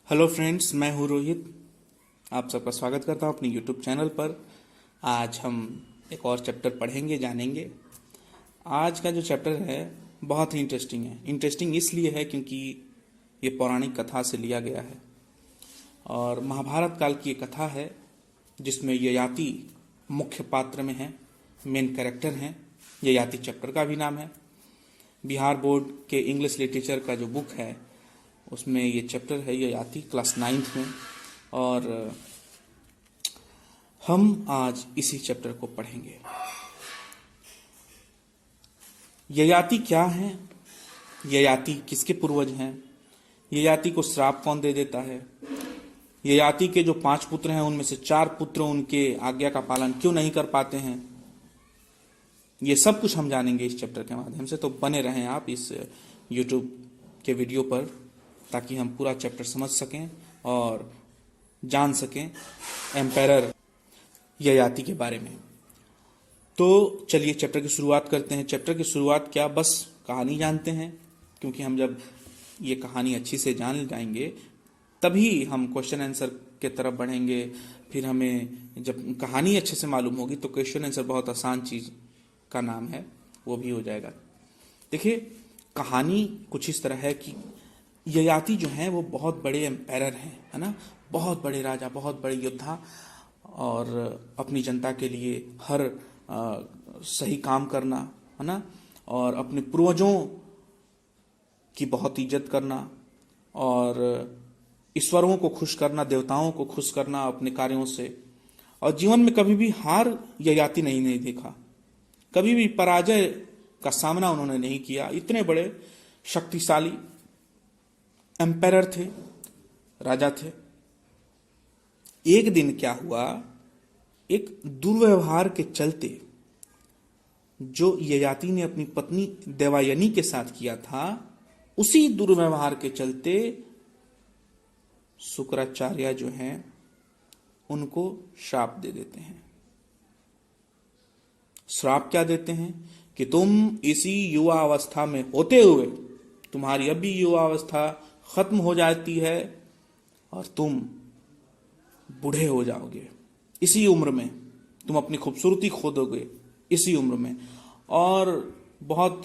Hello friends, मैं हूँ रोहित। आप सबका स्वागत करता हूँ अपनी यूट्यूब चैनल पर। आज हम एक और चैप्टर पढ़ेंगे, जानेंगे। आज का जो चैप्टर है बहुत ही इंटरेस्टिंग है। इंटरेस्टिंग इसलिए है क्योंकि ये पौराणिक कथा से लिया गया है और महाभारत काल की ये कथा है जिसमें ययाति मुख्य पात्र में है, मेन कैरेक्टर हैं। ययाति चैप्टर का भी नाम है। बिहार बोर्ड के इंग्लिश लिटरेचर का जो बुक है उसमें ये चैप्टर है ययाति, क्लास 9th में। और हम आज इसी चैप्टर को पढ़ेंगे। ययाति क्या है? ययाति किसके पूर्वज हैं? ययाति को श्राप कौन दे देता है? ययाति के जो 5 पुत्र हैं उनमें से 4 पुत्र उनके आज्ञा का पालन क्यों नहीं कर पाते हैं? ये सब कुछ हम जानेंगे इस चैप्टर के माध्यम से। तो बने रहें आप इस YouTube के वीडियो पर ताकि हम पूरा चैप्टर समझ सकें और जान सकें एम्पेरर ययाति के बारे में। तो चलिए चैप्टर की शुरुआत करते हैं। चैप्टर की शुरुआत क्या, बस कहानी जानते हैं, क्योंकि हम जब ये कहानी अच्छी से जान जाएंगे तभी हम क्वेश्चन आंसर के तरफ बढ़ेंगे। फिर हमें जब कहानी अच्छे से मालूम होगी तो क्वेश्चन आंसर बहुत आसान चीज का नाम है, वो भी हो जाएगा। देखिए, कहानी कुछ इस तरह है कि ययाति जो हैं वो बहुत बड़े एम्पायर हैं, है ना। बहुत बड़े राजा, बहुत बड़े योद्धा, और अपनी जनता के लिए हर सही काम करना, है ना, और अपने पूर्वजों की बहुत इज्जत करना और ईश्वरों को खुश करना, देवताओं को खुश करना अपने कार्यों से। और जीवन में कभी भी हार ययाति नहीं देखा, कभी भी पराजय का सामना उन्होंने नहीं किया। इतने बड़े शक्तिशाली एम्पायर थे, राजा थे। एक दिन क्या हुआ, एक दुर्व्यवहार के चलते जो ययाति ने अपनी पत्नी देवयानी के साथ किया था, उसी दुर्व्यवहार के चलते शुक्राचार्य जो हैं उनको श्राप दे देते हैं। श्राप क्या देते हैं कि तुम इसी युवा अवस्था में होते हुए, तुम्हारी अभी युवा अवस्था खत्म हो जाती है और तुम बूढ़े हो जाओगे। इसी उम्र में तुम अपनी खूबसूरती खो दोगे, इसी उम्र में। और बहुत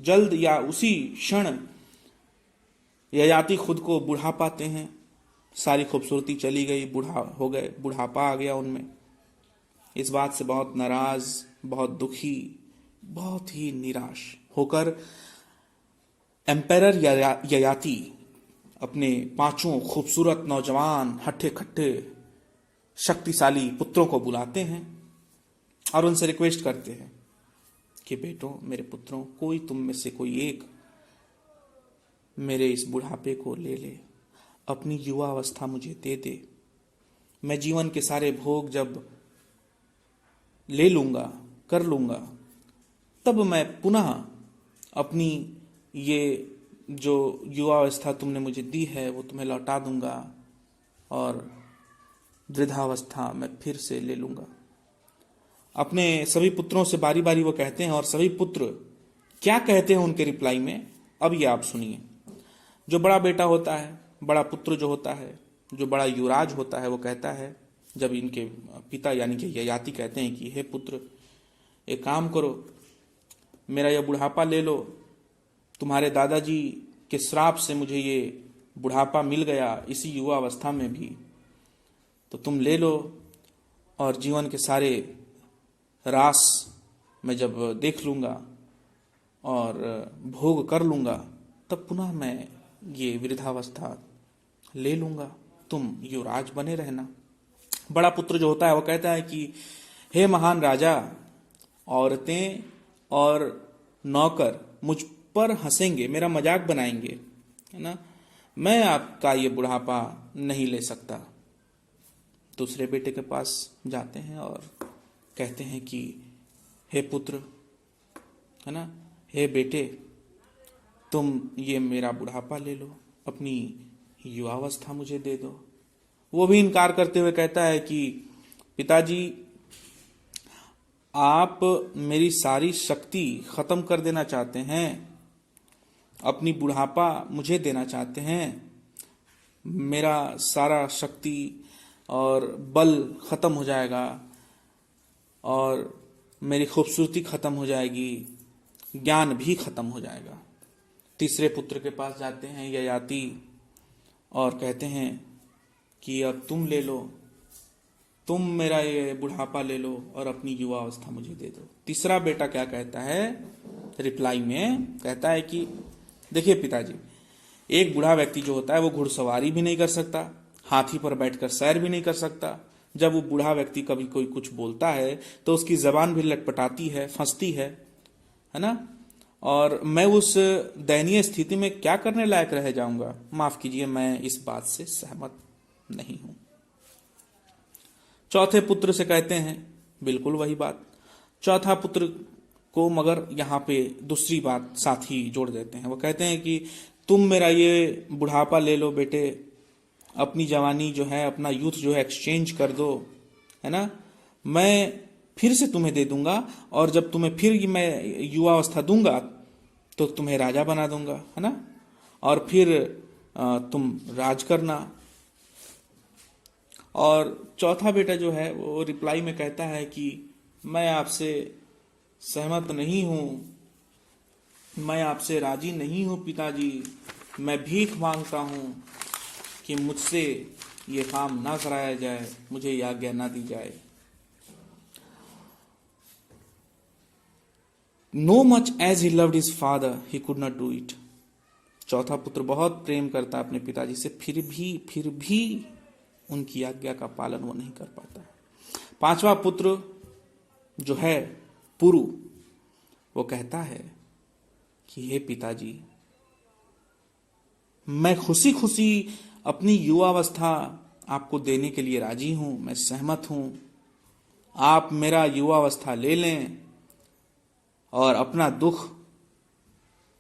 जल्द या उसी क्षण ययाति खुद को बुढ़ा पाते हैं। सारी खूबसूरती चली गई, बूढ़ा हो गए, बुढ़ापा आ गया उनमें। इस बात से बहुत नाराज, बहुत दुखी, बहुत ही निराश होकर एम्पायर ययाति अपने 5 खूबसूरत नौजवान हट्टे खट्टे शक्तिशाली पुत्रों को बुलाते हैं और उनसे रिक्वेस्ट करते हैं कि बेटो, मेरे पुत्रों, कोई तुम में से कोई एक मेरे इस बुढ़ापे को ले ले, अपनी युवा अवस्था मुझे दे दे। मैं जीवन के सारे भोग जब ले लूंगा, कर लूंगा, तब मैं पुनः अपनी ये जो युवा अवस्था तुमने मुझे दी है वो तुम्हें लौटा दूंगा और वृद्धावस्था मैं फिर से ले लूंगा। अपने सभी पुत्रों से बारी बारी वो कहते हैं और सभी पुत्र क्या कहते हैं उनके रिप्लाई में, अब ये आप सुनिए। जो बड़ा बेटा होता है, बड़ा पुत्र जो होता है, जो बड़ा युवराज होता है, वो कहता है, जब इनके पिता यानी कि ययाति कहते हैं कि हे पुत्र, एक काम करो, मेरा यह बुढ़ापा ले लो। तुम्हारे दादाजी के श्राप से मुझे ये बुढ़ापा मिल गया इसी युवा अवस्था में भी, तो तुम ले लो और जीवन के सारे रास मैं जब देख लूंगा और भोग कर लूंगा, तब पुनः मैं ये वृद्धावस्था ले लूंगा। तुम युवराज बने रहना। बड़ा पुत्र जो होता है वो कहता है कि हे महान राजा, औरतें और नौकर मुझ पर हंसेंगे, मेरा मजाक बनाएंगे, है ना, मैं आपका ये बुढ़ापा नहीं ले सकता। दूसरे बेटे के पास जाते हैं और कहते हैं कि हे पुत्र, है ना, हे बेटे, तुम ये मेरा बुढ़ापा ले लो, अपनी युवावस्था मुझे दे दो। वो भी इनकार करते हुए कहता है कि पिताजी, आप मेरी सारी शक्ति खत्म कर देना चाहते हैं, अपनी बुढ़ापा मुझे देना चाहते हैं, मेरा सारा शक्ति और बल खत्म हो जाएगा और मेरी खूबसूरती खत्म हो जाएगी, ज्ञान भी खत्म हो जाएगा। तीसरे पुत्र के पास जाते हैं ययाति और कहते हैं कि अब तुम ले लो, तुम मेरा ये बुढ़ापा ले लो और अपनी युवा अवस्था मुझे दे दो। तीसरा बेटा क्या कहता है रिप्लाई में, कहता है कि देखिए पिताजी, एक बूढ़ा व्यक्ति जो होता है वो घुड़सवारी भी नहीं कर सकता, हाथी पर बैठकर सैर भी नहीं कर सकता। जब वो बूढ़ा व्यक्ति कभी कोई कुछ बोलता है तो उसकी जबान भी लटपटाती है, फंसती है ना। और मैं उस दयनीय स्थिति में क्या करने लायक रह जाऊंगा। माफ कीजिए, मैं इस बात से सहमत नहीं हूं। चौथे पुत्र से कहते हैं बिल्कुल वही बात। चौथा पुत्र को मगर यहाँ पे दूसरी बात साथ ही जोड़ देते हैं। वो कहते हैं कि तुम मेरा ये बुढ़ापा ले लो बेटे, अपनी जवानी जो है, अपना यूथ जो है एक्सचेंज कर दो, है ना। मैं फिर से तुम्हें दे दूंगा और जब तुम्हें फिर मैं युवावस्था दूंगा तो तुम्हें राजा बना दूंगा, है ना, और फिर तुम राज करना। और चौथा बेटा जो है वो रिप्लाई में कहता है कि मैं आपसे सहमत नहीं हूं, मैं आपसे राजी नहीं हूं पिताजी, मैं भीख मांगता हूं कि मुझसे ये काम ना कराया जाए, मुझे ये आज्ञा ना दी जाए। No much as he loved his father he could not do it. चौथा पुत्र बहुत प्रेम करता है अपने पिताजी से, फिर भी उनकी आज्ञा का पालन वो नहीं कर पाता। पांचवा पुत्र जो है पुरु, वो कहता है कि हे पिताजी, मैं खुशी खुशी अपनी युवावस्था आपको देने के लिए राजी हूं, मैं सहमत हूं। आप मेरा युवावस्था ले लें और अपना दुख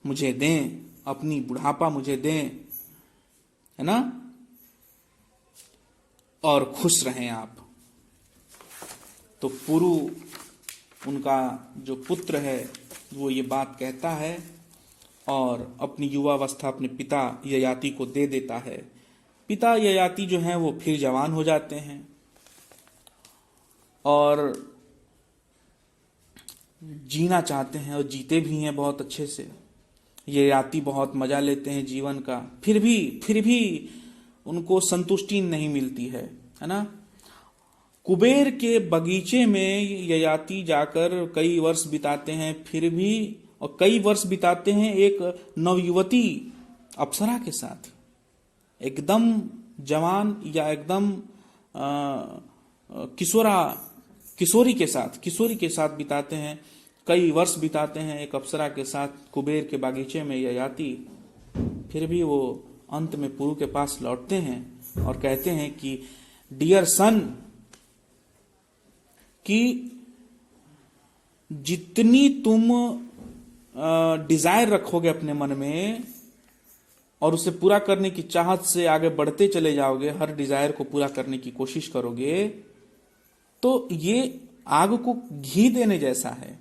मुझे दें, अपनी बुढ़ापा मुझे दें, है ना, और खुश रहें आप। तो पुरु, उनका जो पुत्र है, वो ये बात कहता है और अपनी युवावस्था अपने पिता ययाति को दे देता है। पिता ययाति जो हैं वो फिर जवान हो जाते हैं और जीना चाहते हैं और जीते भी हैं बहुत अच्छे से। ययाति बहुत मजा लेते हैं जीवन का, फिर भी उनको संतुष्टि नहीं मिलती है ना। कुबेर के बगीचे में ययाति जाकर कई वर्ष बिताते हैं, फिर भी, और कई वर्ष बिताते हैं एक नवयुवती अप्सरा के साथ, एकदम जवान या एकदम किशोरी के साथ बिताते हैं, कई वर्ष बिताते हैं एक अप्सरा के साथ कुबेर के बागीचे में ययाति। फिर भी वो अंत में पुरु के पास लौटते हैं और कहते हैं कि डियर सन, कि जितनी तुम डिजायर रखोगे अपने मन में और उसे पूरा करने की चाहत से आगे बढ़ते चले जाओगे, हर डिजायर को पूरा करने की कोशिश करोगे, तो ये आग को घी देने जैसा है।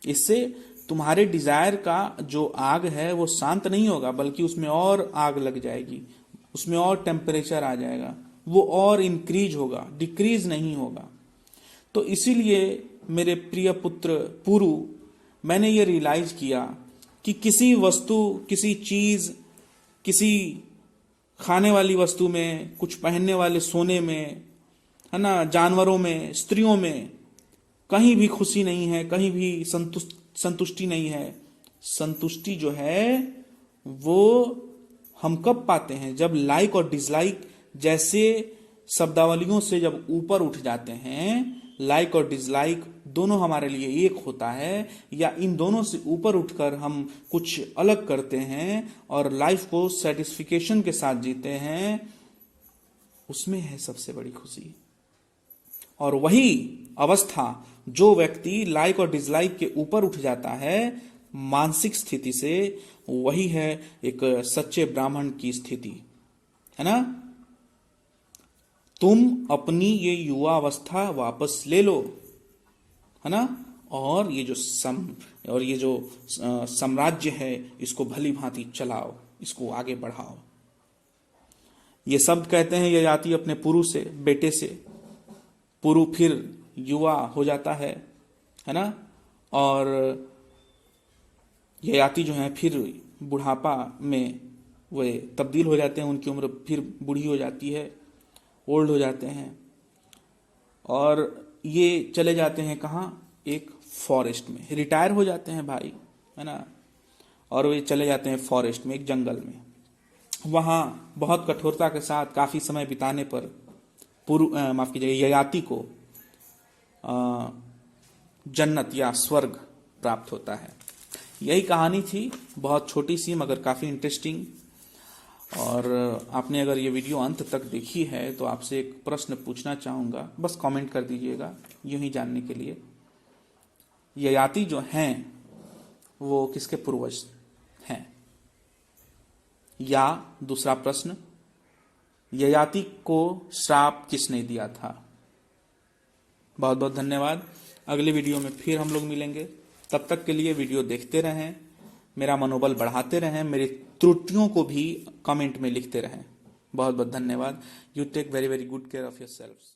इससे तुम्हारे डिजायर का जो आग है वो शांत नहीं होगा, बल्कि उसमें और आग लग जाएगी, उसमें और टेम्परेचर आ जाएगा, वो और इंक्रीज होगा, डिक्रीज नहीं होगा। तो इसीलिए मेरे प्रिय पुत्र पुरु, मैंने ये रियलाइज किया कि किसी वस्तु, किसी चीज, किसी खाने वाली वस्तु में, कुछ पहनने वाले सोने में, है ना, जानवरों में, स्त्रियों में कहीं भी खुशी नहीं है, कहीं भी संतुष्टि नहीं है। संतुष्टि जो है वो हम कब पाते हैं? जब लाइक और डिसलाइक जैसे शब्दावलियों से जब ऊपर उठ जाते हैं, लाइक और डिसलाइक दोनों हमारे लिए एक होता है, या इन दोनों से ऊपर उठकर हम कुछ अलग करते हैं और लाइफ को सेटिस्फिकेशन के साथ जीते हैं, उसमें है सबसे बड़ी खुशी। और वही अवस्था, जो व्यक्ति लाइक और डिसलाइक के ऊपर उठ जाता है मानसिक स्थिति से, वही है एक सच्चे ब्राह्मण की स्थिति, है ना। तुम अपनी ये युवा अवस्था वापस ले लो, है ना, और ये जो साम्राज्य है इसको भली भांति चलाओ, इसको आगे बढ़ाओ। ये शब्द कहते हैं ययाति अपने पुरु से, बेटे से। पुरु फिर युवा हो जाता है ना, और ययाति जो है फिर बुढ़ापा में वे तब्दील हो जाते हैं, उनकी उम्र फिर बूढ़ी हो जाती है, ओल्ड हो जाते हैं, और ये चले जाते हैं कहाँ, एक फॉरेस्ट में, रिटायर हो जाते हैं भाई, है ना, और वे चले जाते हैं फॉरेस्ट में, एक जंगल में। वहाँ बहुत कठोरता के साथ काफ़ी समय बिताने पर माफ कीजिएगा, ययाति को जन्नत या स्वर्ग प्राप्त होता है। यही कहानी थी, बहुत छोटी सी मगर काफ़ी इंटरेस्टिंग। और आपने अगर ये वीडियो अंत तक देखी है तो आपसे एक प्रश्न पूछना चाहूँगा, बस कमेंट कर दीजिएगा यूं ही जानने के लिए। ययाति जो हैं वो किसके पूर्वज हैं? या दूसरा प्रश्न, ययाति को श्राप किसने दिया था? बहुत बहुत धन्यवाद। अगले वीडियो में फिर हम लोग मिलेंगे, तब तक के लिए वीडियो देखते रहें, मेरा मनोबल बढ़ाते रहें, मेरी त्रुटियों को भी कमेंट में लिखते रहें। बहुत बहुत धन्यवाद। You take very very good care of your self.